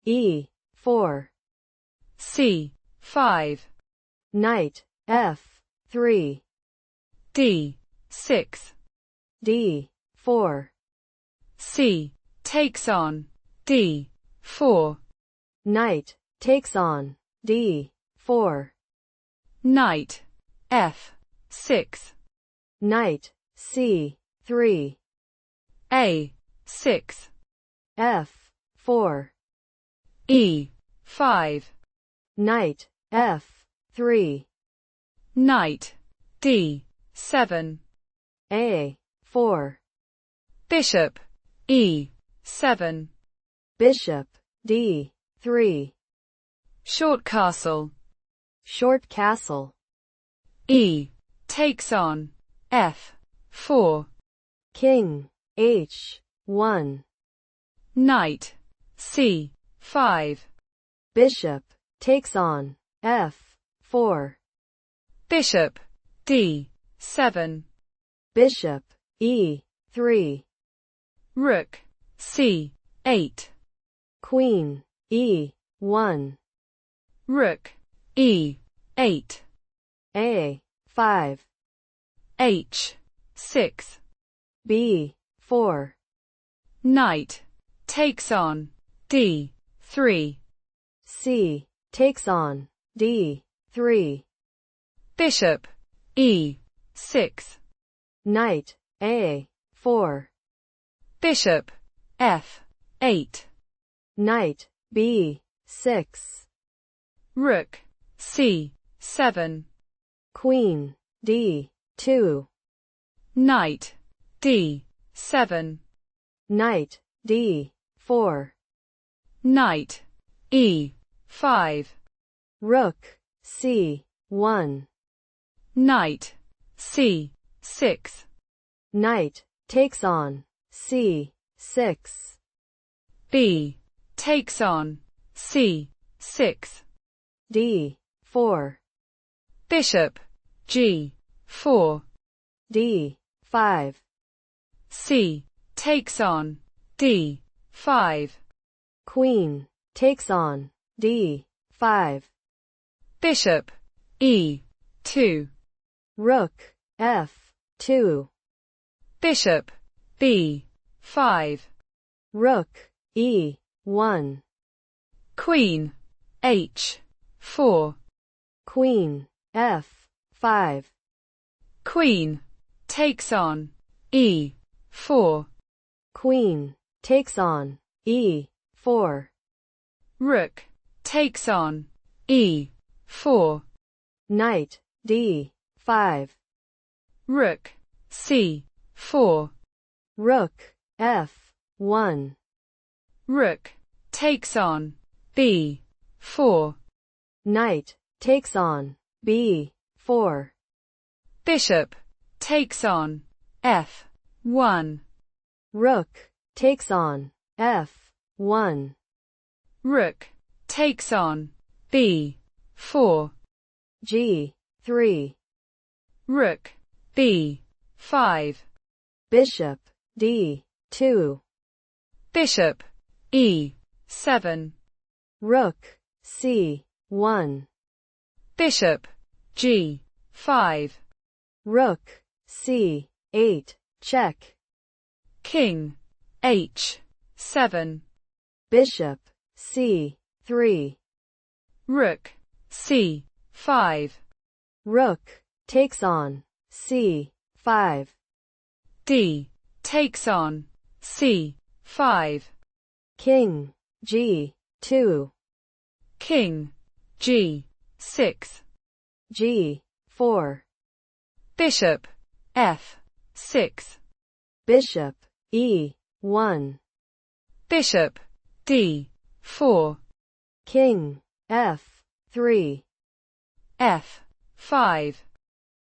E4. C5. Knight F3. D6. D4. C takes on D4. Knight takes on D4. Knight F6. Knight C3. A6. F4. E5. Knight F3. Knight D7. A4. Bishop E7. Bishop D3. Short castle. Short castle. E takes on F4. King H1. Knight C5. Bishop takes on F4. Bishop D7. Bishop E3. Rook C8. Queen E1. Rook E8. A5. H6. B4. Knight takes on D3. C takes on D3. Bishop E6. Knight A4. Bishop F8. Knight B6. Rook C7. Queen D2. Knight D7. Knight D4. Knight E5. Rook C1. Knight C6. Knight takes on C6. B takes on C6. D4. Bishop G4. D5. C takes on D5. Queen takes on D5. Bishop E2. Rook F2. Bishop B5. Rook E1. Queen H4. Queen F5. Queen takes on E4. Queen takes on E4. Rook takes on E4. Knight D5. Rook C4. Rook F1. Rook takes on B4. Knight takes on B4. Bishop takes on F1. Rook takes on F1. Rook takes on B4. G3. Rook B5. Bishop D2. Bishop E7. Rook C1. Bishop G5. Rook C8. Check. King H7. Bishop C3. Rook C5. Rook takes on C5. D takes on C5. King G2. King G6. G4. Bishop F6. Bishop E1. Bishop D4. King F3. F5.